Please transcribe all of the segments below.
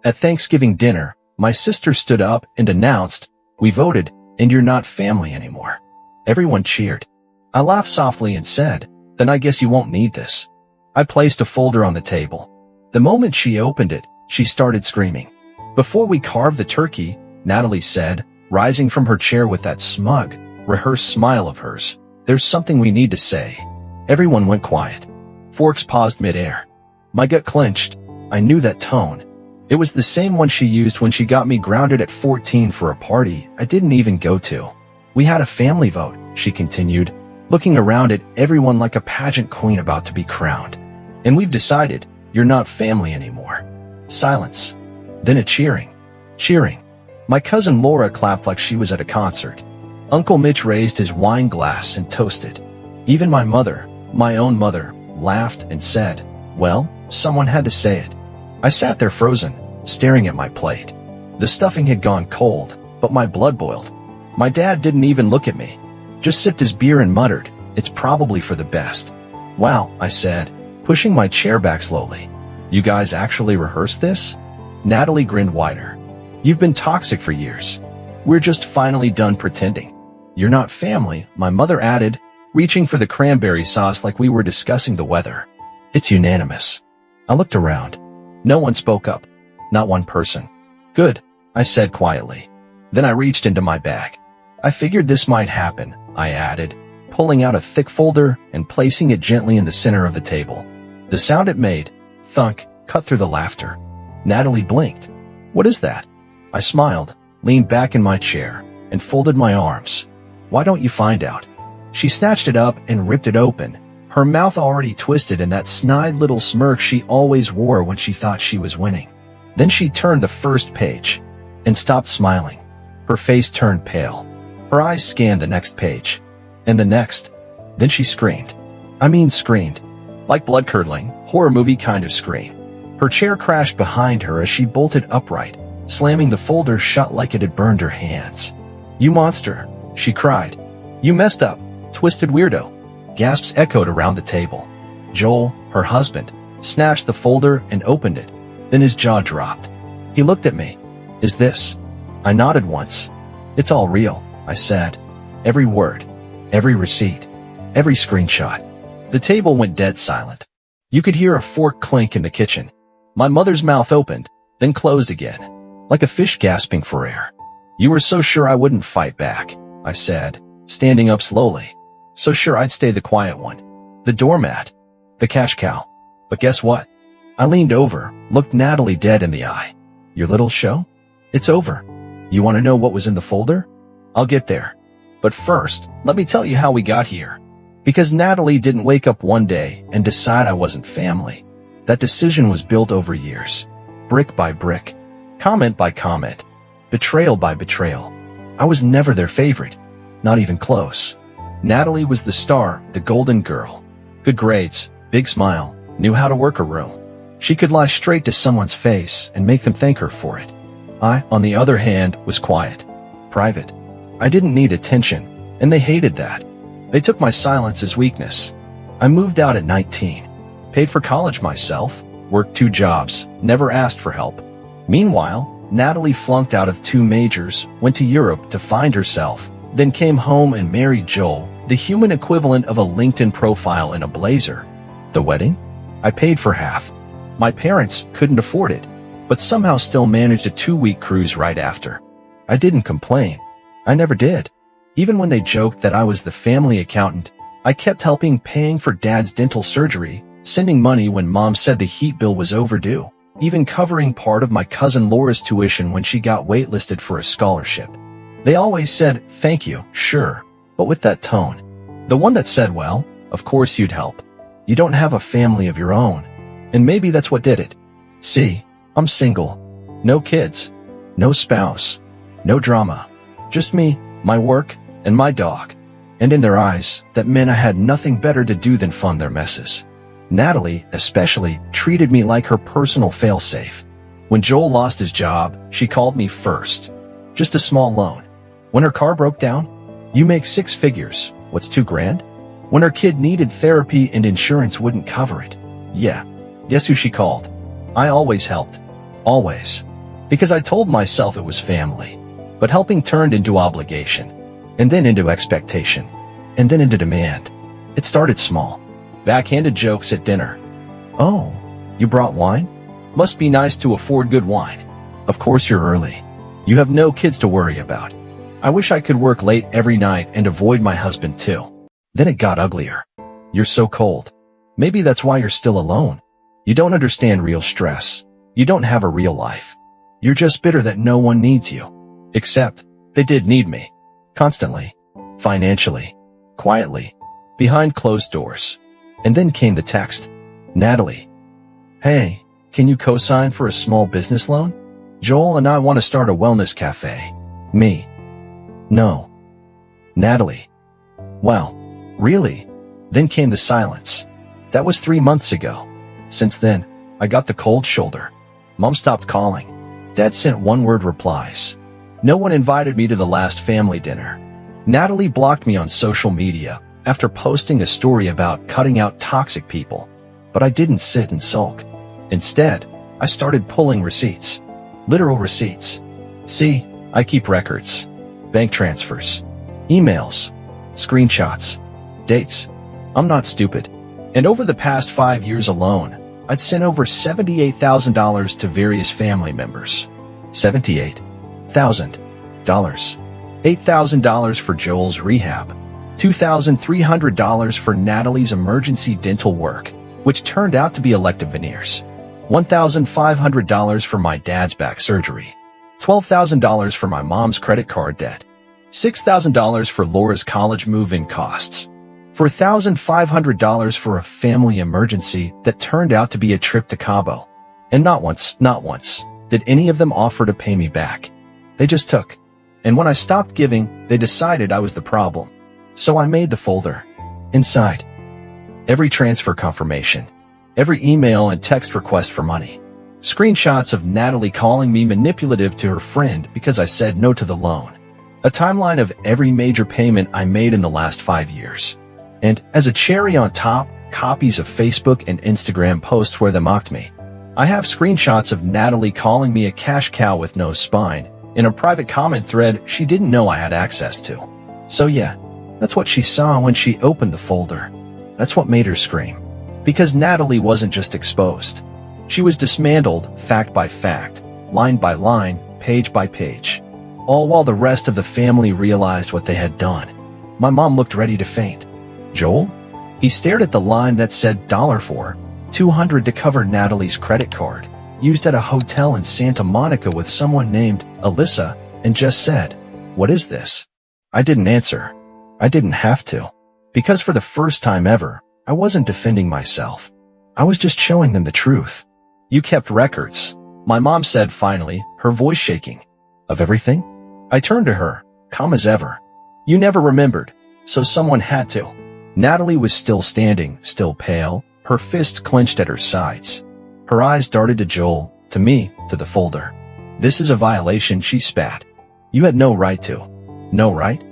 At Thanksgiving dinner, my sister stood up and announced, "We voted, and you're not family anymore." Everyone cheered. I laughed softly and said, "Then I guess you won't need this." I placed a folder on the table. The moment she opened it, she started screaming. "Before we carve the turkey," Natalie said, rising from her chair with that smug, rehearsed smile of hers, "there's something we need to say." Everyone went quiet. Forks paused midair. My gut clenched. I knew that tone. It was the same one she used when she got me grounded at 14 for a party I didn't even go to. "We had a family vote," she continued, looking around at everyone like a pageant queen about to be crowned. "And we've decided you're not family anymore." Silence. Then a cheering. Cheering. My cousin Laura clapped like she was at a concert. Uncle Mitch raised his wine glass and toasted. Even my mother, my own mother, laughed and said, "Well, someone had to say it." I sat there frozen, staring at my plate. The stuffing had gone cold, but my blood boiled. My dad didn't even look at me, just sipped his beer and muttered, "It's probably for the best." "Wow," I said, pushing my chair back slowly. "You guys actually rehearsed this?" Natalie grinned wider. "You've been toxic for years. We're just finally done pretending." "You're not family," my mother added, reaching for the cranberry sauce like we were discussing the weather. "It's unanimous." I looked around. No one spoke up. Not one person. "Good," I said quietly. Then I reached into my bag. "I figured this might happen," I added, pulling out a thick folder and placing it gently in the center of the table. The sound it made, thunk, cut through the laughter. Natalie blinked. "What is that?" I smiled, leaned back in my chair, and folded my arms. "Why don't you find out?" She snatched it up and ripped it open, her mouth already twisted in that snide little smirk she always wore when she thought she was winning. Then she turned the first page and stopped smiling. Her face turned pale. Her eyes scanned the next page, and the next. Then she screamed. I mean screamed. Like blood-curdling, horror movie kind of scream. Her chair crashed behind her as she bolted upright, slamming the folder shut like it had burned her hands. "You monster," she cried. "You messed up, twisted weirdo." Gasps echoed around the table. Joel, her husband, snatched the folder and opened it. Then his jaw dropped. He looked at me. "Is this?" I nodded once. "It's all real," I said. Every word, every receipt, every screenshot. The table went dead silent. You could hear a fork clink in the kitchen. My mother's mouth opened, then closed again, like a fish gasping for air. "You were so sure I wouldn't fight back," I said, standing up slowly. "So sure I'd stay the quiet one. The doormat. The cash cow. But guess what?" I leaned over, looked Natalie dead in the eye. "Your little show? It's over. You want to know what was in the folder? I'll get there. But first, let me tell you how we got here. Because Natalie didn't wake up one day and decide I wasn't family. That decision was built over years. Brick by brick. Comment by comment. Betrayal by betrayal. I was never their favorite. Not even close. Natalie was the star, the golden girl. Good grades, big smile, knew how to work a room. She could lie straight to someone's face and make them thank her for it. I, on the other hand, was quiet. Private. I didn't need attention, and they hated that. They took my silence as weakness. I moved out at 19. Paid for college myself, worked 2 jobs, never asked for help. Meanwhile, Natalie flunked out of 2 majors, went to Europe to find herself, then came home and married Joel, the human equivalent of a LinkedIn profile in a blazer. The wedding? I paid for half. My parents couldn't afford it, but somehow still managed a 2-week cruise right after. I didn't complain. I never did. Even when they joked that I was the family accountant, I kept helping paying for Dad's dental surgery, sending money when Mom said the heat bill was overdue, even covering part of my cousin Laura's tuition when she got waitlisted for a scholarship. They always said, "Thank you, sure," but with that tone. The one that said, "Well, of course you'd help. You don't have a family of your own." And maybe that's what did it. See, I'm single. No kids. No spouse. No drama. Just me, my work, and my dog. And in their eyes, that meant I had nothing better to do than fund their messes. Natalie, especially, treated me like her personal failsafe. When Joel lost his job, she called me first. Just a small loan. When her car broke down, "You make 6 figures. What's 2 grand?" When her kid needed therapy and insurance wouldn't cover it. Yeah. Guess who she called? I always helped. Always. Because I told myself it was family. But helping turned into obligation, and then into expectation, and then into demand. It started small. Backhanded jokes at dinner. "Oh, you brought wine? Must be nice to afford good wine. Of course you're early. You have no kids to worry about. I wish I could work late every night and avoid my husband too." Then it got uglier. "You're so cold. Maybe that's why you're still alone. You don't understand real stress. You don't have a real life. You're just bitter that no one needs you." Except, they did need me. Constantly. Financially. Quietly. Behind closed doors. And then came the text. "Natalie. Hey, can you co-sign for a small business loan? Joel and I want to start a wellness cafe." Me. "No." "Natalie. Wow. Really?" Then came the silence. That was 3 months ago. Since then, I got the cold shoulder. Mom stopped calling. Dad sent one-word replies. No one invited me to the last family dinner. Natalie blocked me on social media after posting a story about cutting out toxic people. But I didn't sit and sulk. Instead, I started pulling receipts. Literal receipts. See, I keep records. Bank transfers. Emails. Screenshots. Dates. I'm not stupid. And over the past 5 years alone, I'd sent over $78,000 to various family members. $78,000. $8,000 for Joel's rehab. $2,300 for Natalie's emergency dental work, which turned out to be elective veneers. $1,500 for my dad's back surgery. $12,000 for my mom's credit card debt. $6,000 for Laura's college move-in costs. $4,500 for a family emergency that turned out to be a trip to Cabo. And not once, did any of them offer to pay me back. They just took. And when I stopped giving, they decided I was the problem. So I made the folder. Inside, every transfer confirmation, every email and text request for money. Screenshots of Natalie calling me manipulative to her friend because I said no to the loan. A timeline of every major payment I made in the last 5 years. And, as a cherry on top, copies of Facebook and Instagram posts where they mocked me. I have screenshots of Natalie calling me a cash cow with no spine, in a private comment thread she didn't know I had access to. So yeah, that's what she saw when she opened the folder. That's what made her scream. Because Natalie wasn't just exposed. She was dismantled, fact by fact, line by line, page by page. All while the rest of the family realized what they had done. My mom looked ready to faint. "Joel?" He stared at the line that said $4, $200 to cover Natalie's credit card, used at a hotel in Santa Monica with someone named Alyssa, and just said, "What is this?" I didn't answer. I didn't have to. Because for the first time ever, I wasn't defending myself. I was just showing them the truth. "You kept records," my mom said finally, her voice shaking. "Of everything?" I turned to her, calm as ever. "You never remembered, so someone had to." Natalie was still standing, still pale, her fists clenched at her sides. Her eyes darted to Joel, to me, to the folder. "This is a violation," she spat. "You had no right to." "No right?"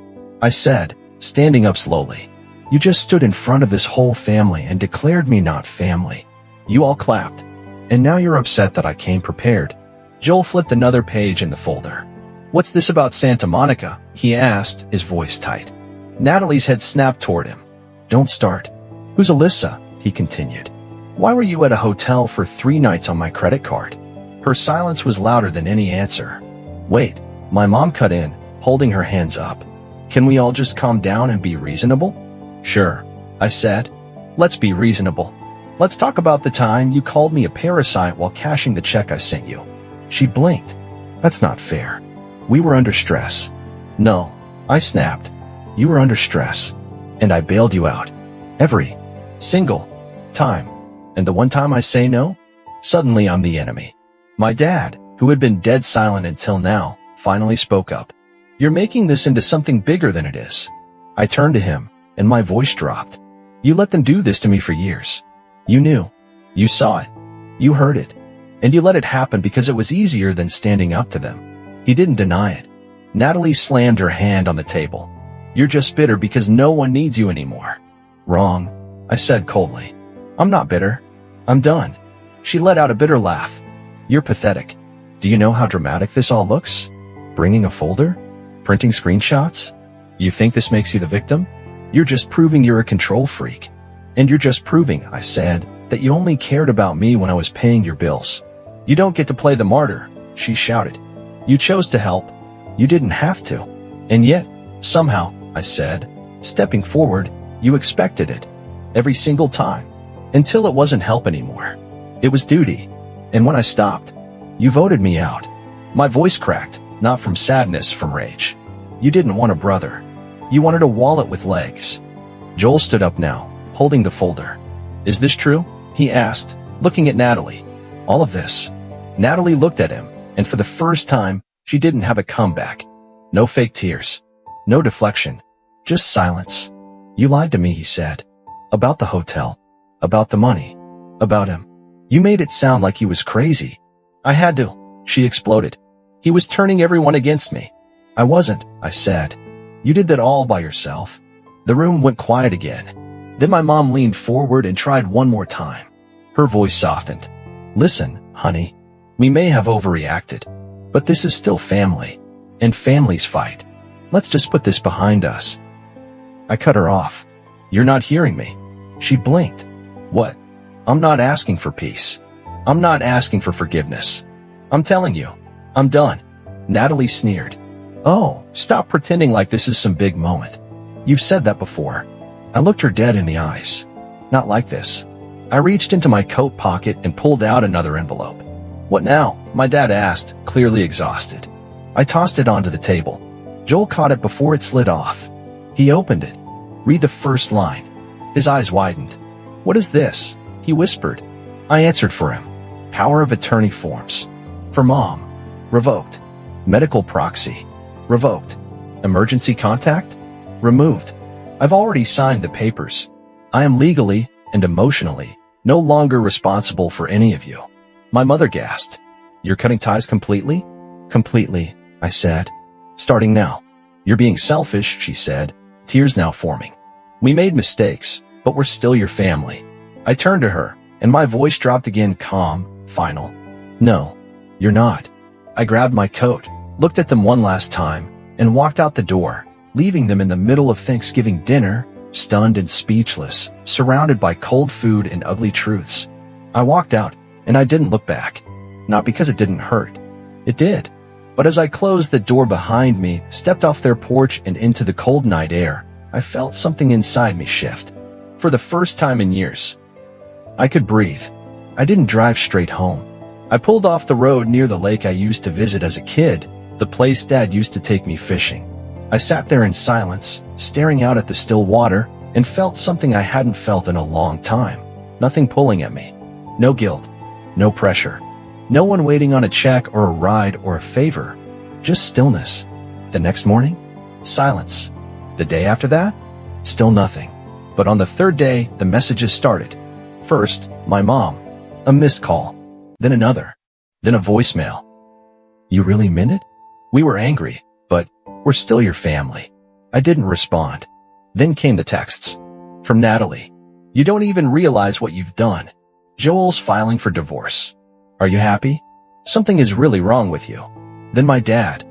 I said, standing up slowly. "You just stood in front of this whole family and declared me not family. You all clapped. And now you're upset that I came prepared." Joel flipped another page in the folder. "What's this about Santa Monica?" he asked, his voice tight. Natalie's head snapped toward him. "Don't start. Who's Alyssa?" he continued. "Why were you at a hotel for 3 nights on my credit card?" Her silence was louder than any answer. "Wait," my mom cut in, holding her hands up. "Can we all just calm down and be reasonable?" "Sure," I said. "Let's be reasonable. Let's talk about the time you called me a parasite while cashing the check I sent you." She blinked. "That's not fair. We were under stress." "No," I snapped. "You were under stress. And I bailed you out. Every single time. And the one time I say no, suddenly I'm the enemy." My dad, who had been dead silent until now, finally spoke up. "You're making this into something bigger than it is." I turned to him, and my voice dropped. "You let them do this to me for years. You knew. You saw it. You heard it. And you let it happen because it was easier than standing up to them." He didn't deny it. Natalie slammed her hand on the table. "You're just bitter because no one needs you anymore." "Wrong," I said coldly. "I'm not bitter. I'm done." She let out a bitter laugh. "You're pathetic. Do you know how dramatic this all looks? Bringing a folder? Printing screenshots? You think this makes you the victim? You're just proving you're a control freak. And you're just proving, I said, that you only cared about me when I was paying your bills. You don't get to play the martyr, she shouted. You chose to help. You didn't have to. And yet, somehow, I said, stepping forward, you expected it. Every single time. Until it wasn't help anymore. It was duty. And when I stopped, you voted me out. My voice cracked, not from sadness, from rage. You didn't want a brother. You wanted a wallet with legs. Joel stood up now, holding the folder. Is this true? He asked, looking at Natalie. All of this. Natalie looked at him, and for the first time, she didn't have a comeback. No fake tears. No deflection. Just silence. You lied to me, he said. About the hotel. About the money. About him. You made it sound like he was crazy. I had to, she exploded. He was turning everyone against me. I wasn't, I said. You did that all by yourself. The room went quiet again. Then my mom leaned forward and tried one more time. Her voice softened. Listen, honey, we may have overreacted, but this is still family, and families fight. Let's just put this behind us. I cut her off. You're not hearing me. She blinked. What? I'm not asking for peace. I'm not asking for forgiveness. I'm telling you, I'm done. Natalie sneered. Oh, stop pretending like this is some big moment. You've said that before. I looked her dead in the eyes. Not like this. I reached into my coat pocket and pulled out another envelope. What now? My dad asked, clearly exhausted. I tossed it onto the table. Joel caught it before it slid off. He opened it. Read the first line. His eyes widened. What is this? He whispered. I answered for him. Power of attorney forms. For Mom. Revoked. Medical proxy. Revoked. Emergency contact? Removed. I've already signed the papers. I am legally and emotionally no longer responsible for any of you. My mother gasped. You're cutting ties completely? Completely, I said. Starting now. You're being selfish, she said, tears now forming. We made mistakes, but we're still your family. I turned to her, and my voice dropped again, calm, final. No, you're not. I grabbed my coat, looked at them one last time, and walked out the door, leaving them in the middle of Thanksgiving dinner, stunned and speechless, surrounded by cold food and ugly truths. I walked out, and I didn't look back. Not because it didn't hurt. It did. But as I closed the door behind me, stepped off their porch and into the cold night air, I felt something inside me shift. For the first time in years. I could breathe. I didn't drive straight home. I pulled off the road near the lake I used to visit as a kid, the place Dad used to take me fishing. I sat there in silence, staring out at the still water, and felt something I hadn't felt in a long time. Nothing pulling at me. No guilt. No pressure. No one waiting on a check or a ride or a favor. Just stillness. The next morning? Silence. The day after that? Still nothing. But on the third day, the messages started. First, my mom. A missed call. Then another. Then a voicemail. You really meant it? We were angry, but we're still your family. I didn't respond. Then came the texts. From Natalie. You don't even realize what you've done. Joel's filing for divorce. Are you happy? Something is really wrong with you. Then my dad.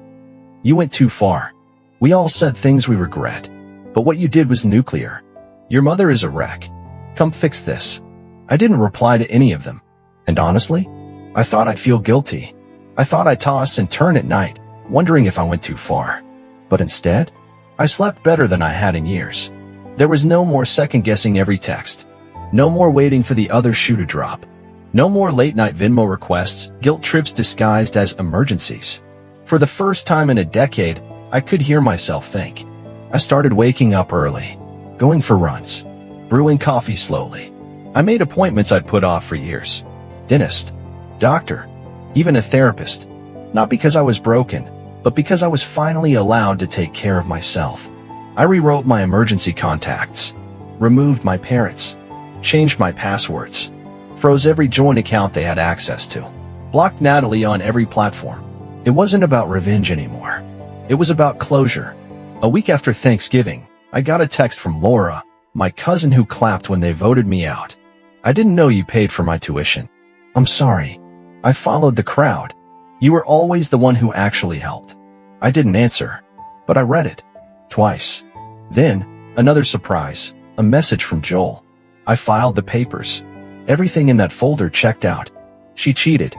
You went too far. We all said things we regret. But what you did was nuclear. Your mother is a wreck. Come fix this. I didn't reply to any of them. And honestly, I thought I'd feel guilty. I thought I'd toss and turn at night, wondering if I went too far. But instead, I slept better than I had in years. There was no more second-guessing every text. No more waiting for the other shoe to drop. No more late-night Venmo requests, guilt trips disguised as emergencies. For the first time in a decade, I could hear myself think. I started waking up early, going for runs, brewing coffee slowly. I made appointments I'd put off for years. Dentist, doctor, even a therapist. Not because I was broken, but because I was finally allowed to take care of myself. I rewrote my emergency contacts, removed my parents, changed my passwords, froze every joint account they had access to, blocked Natalie on every platform. It wasn't about revenge anymore. It was about closure. A week after Thanksgiving, I got a text from Laura, my cousin who clapped when they voted me out. I didn't know you paid for my tuition. I'm sorry. I followed the crowd. You were always the one who actually helped. I didn't answer, but I read it. Twice. Then, another surprise, a message from Joel. I filed the papers. Everything in that folder checked out. She cheated,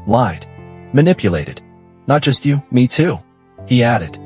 lied, manipulated. Not just you, me too. He added.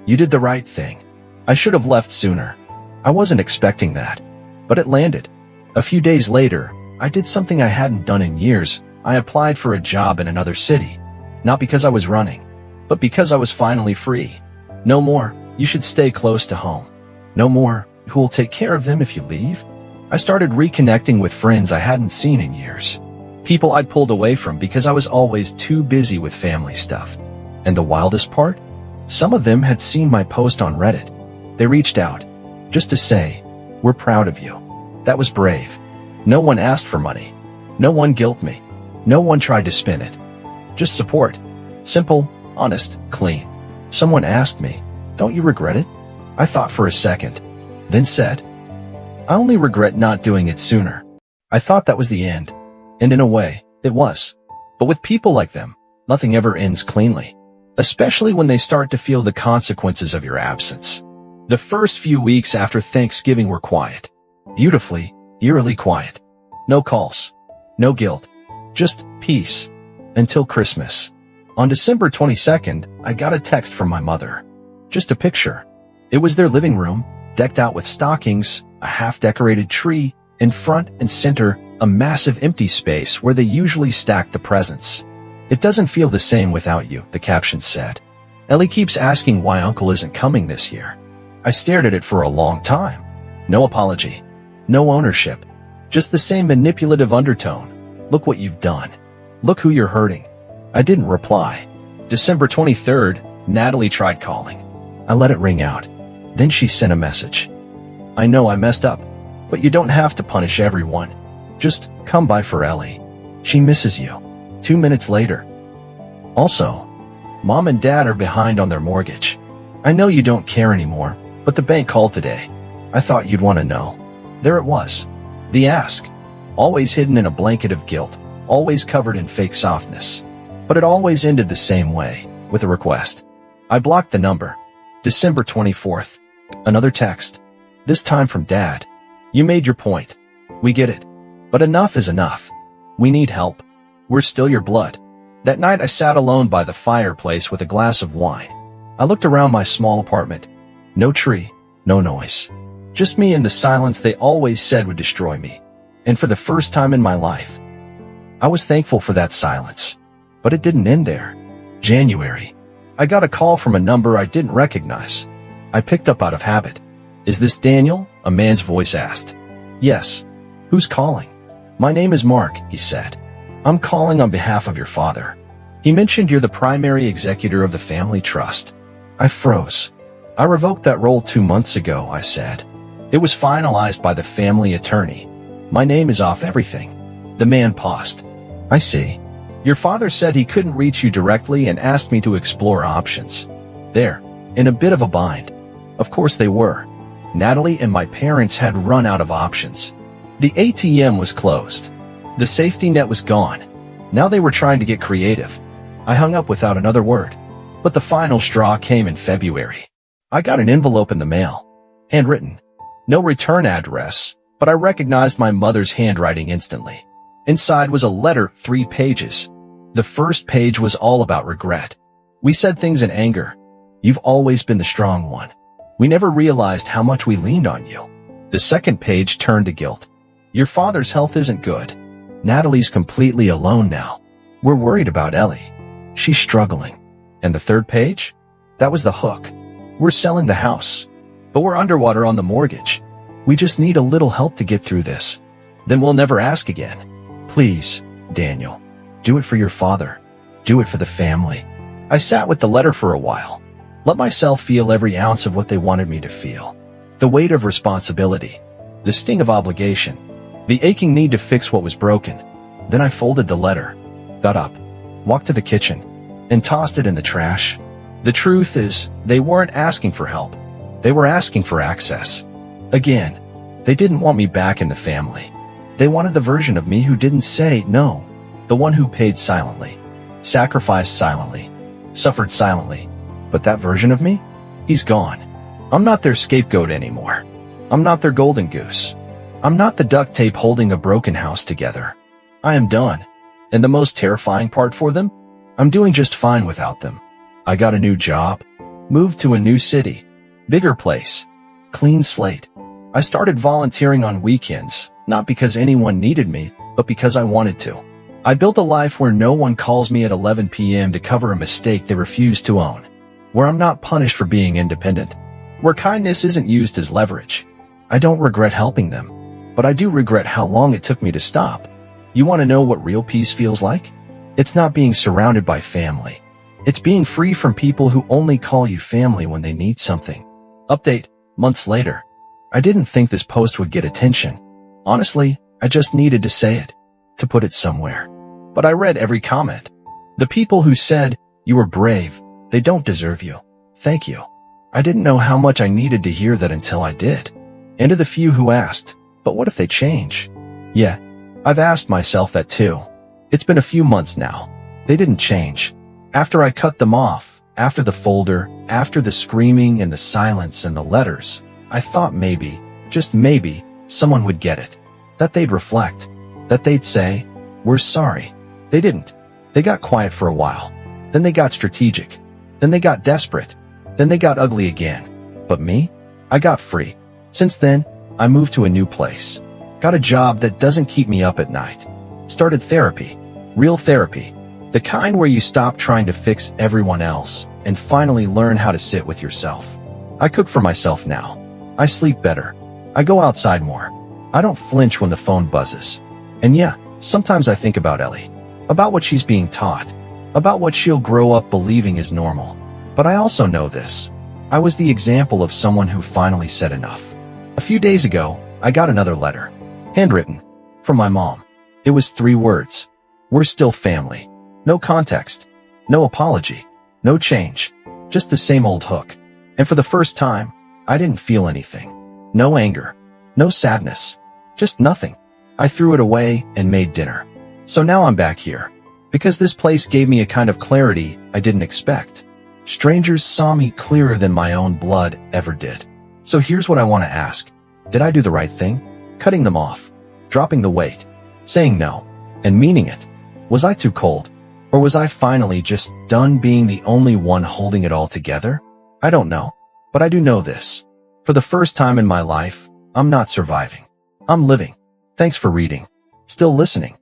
You did the right thing. I should have left sooner. I wasn't expecting that. But it landed. A few days later, I did something I hadn't done in years. I applied for a job in another city. Not because I was running, but because I was finally free. No more, you should stay close to home. No more, who will take care of them if you leave? I started reconnecting with friends I hadn't seen in years. People I'd pulled away from because I was always too busy with family stuff. And the wildest part? Some of them had seen my post on Reddit. They reached out, just to say, we're proud of you. That was brave. No one asked for money. No one guilted me. No one tried to spin it. Just support. Simple, honest, clean. Someone asked me, don't you regret it? I thought for a second, then said, I only regret not doing it sooner. I thought that was the end. And in a way, it was. But with people like them, nothing ever ends cleanly. Especially when they start to feel the consequences of your absence. The first few weeks after Thanksgiving were quiet. Beautifully, eerily quiet. No calls. No guilt. Just peace. Until Christmas. On December 22nd, I got a text from my mother. Just a picture. It was their living room, decked out with stockings, a half-decorated tree, in front and center, a massive empty space where they usually stacked the presents. It doesn't feel the same without you, the caption said. Ellie keeps asking why Uncle isn't coming this year. I stared at it for a long time. No apology. No ownership. Just the same manipulative undertone. Look what you've done. Look who you're hurting. I didn't reply. December 23rd, Natalie tried calling. I let it ring out. Then she sent a message. I know I messed up, but you don't have to punish everyone. Just come by for Ellie. She misses you. 2 minutes later. Also, Mom and Dad are behind on their mortgage. I know you don't care anymore, but the bank called today. I thought you'd want to know. There it was. The ask. Always hidden in a blanket of guilt, always covered in fake softness. But it always ended the same way, with a request. I blocked the number. December 24th. Another text. This time from Dad. You made your point. We get it. But enough is enough. We need help. We're still your blood. That night I sat alone by the fireplace with a glass of wine. I looked around my small apartment. No tree, no noise. Just me and the silence they always said would destroy me. And for the first time in my life, I was thankful for that silence. But it didn't end there. January. I got a call from a number I didn't recognize. I picked up out of habit. Is this Daniel? A man's voice asked. Yes. Who's calling? My name is Mark, he said. I'm calling on behalf of your father. He mentioned you're the primary executor of the family trust. I froze. I revoked that role 2 months ago, I said. It was finalized by the family attorney. My name is off everything. The man paused. I see. Your father said he couldn't reach you directly and asked me to explore options. There, in a bit of a bind. Of course they were. Natalie and my parents had run out of options. The ATM was closed. The safety net was gone. Now they were trying to get creative. I hung up without another word. But the final straw came in February. I got an envelope in the mail. Handwritten. No return address, but I recognized my mother's handwriting instantly. Inside was a letter, 3 pages. The first page was all about regret. We said things in anger. You've always been the strong one. We never realized how much we leaned on you. The second page turned to guilt. Your father's health isn't good. Natalie's completely alone now. We're worried about Ellie. She's struggling. And the third page? That was the hook. We're selling the house. But we're underwater on the mortgage. We just need a little help to get through this. Then we'll never ask again. Please, Daniel. Do it for your father. Do it for the family. I sat with the letter for a while. Let myself feel every ounce of what they wanted me to feel. The weight of responsibility. The sting of obligation. The aching need to fix what was broken. Then I folded the letter, got up, walked to the kitchen, and tossed it in the trash. The truth is, they weren't asking for help. They were asking for access. Again, they didn't want me back in the family. They wanted the version of me who didn't say no, the one who paid silently. sacrificed silently, suffered silently. But that version of me? He's gone. I'm not their scapegoat anymore. I'm not their golden goose. I'm not the duct tape holding a broken house together. I am done. And the most terrifying part for them? I'm doing just fine without them. I got a new job, moved to a new city, bigger place, clean slate. I started volunteering on weekends, not because anyone needed me, but because I wanted to. I built a life where no one calls me at 11 p.m. to cover a mistake they refuse to own, where I'm not punished for being independent, where kindness isn't used as leverage. I don't regret helping them, but I do regret how long it took me to stop. You want to know what real peace feels like? It's not being surrounded by family. It's being free from people who only call you family when they need something. Update, months later. I didn't think this post would get attention. Honestly, I just needed to say it, to put it somewhere. But I read every comment. The people who said, "You were brave, they don't deserve you. Thank you." I didn't know how much I needed to hear that until I did. And to the few who asked, "But what if they change?" Yeah, I've asked myself that too. It's been a few months now. They didn't change. After I cut them off, after the folder, after the screaming and the silence and the letters, I thought maybe, just maybe, someone would get it. That they'd reflect. That they'd say, "We're sorry." They didn't. They got quiet for a while. Then they got strategic. Then they got desperate. Then they got ugly again. But me? I got free. Since then, I moved to a new place. Got a job that doesn't keep me up at night. Started therapy. Real therapy. The kind where you stop trying to fix everyone else and finally learn how to sit with yourself. I cook for myself now. I sleep better. I go outside more. I don't flinch when the phone buzzes. And yeah, sometimes I think about Ellie. About what she's being taught. About what she'll grow up believing is normal. But I also know this. I was the example of someone who finally said enough. A few days ago, I got another letter. Handwritten. From my mom. It was 3 words. "We're still family." No context. No apology. No change. Just the same old hook. And for the first time, I didn't feel anything. No anger. No sadness. Just nothing. I threw it away and made dinner. So now I'm back here. Because this place gave me a kind of clarity I didn't expect. Strangers saw me clearer than my own blood ever did. So here's what I want to ask. Did I do the right thing? Cutting them off. Dropping the weight. Saying no. And meaning it. Was I too cold? Or was I finally just done being the only one holding it all together? I don't know. But I do know this. For the first time in my life, I'm not surviving. I'm living. Thanks for reading. Still listening.